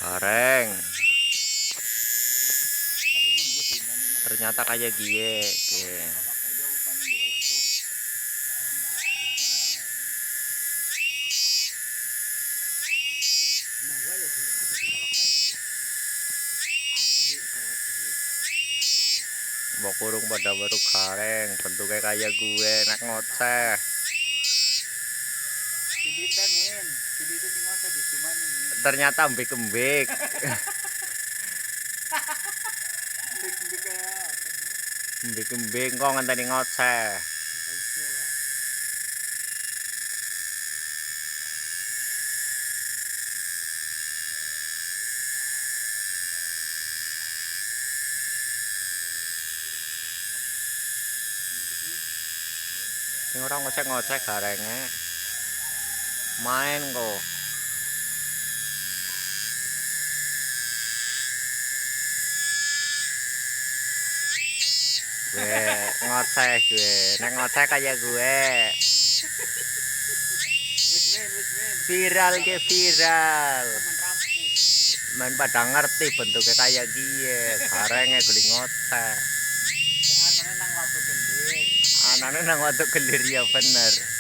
Gareng. Ternyata kayak gie. Mbok kurung pada baru gareng, bentuknya kayak gue nek ngoceh. Ternyata embik-embik. Embik-embik kok ngenteni ngoceh. Sing ora ngoceh-ngoceh garenge. Main kok. Gue ngoceh gue. Nek ngoceh kayak gue. Viral ke viral. Main pada ngerti bentuknya kayak gie. Garenge geli ngoceh. Anane nang watu gelir ya bener.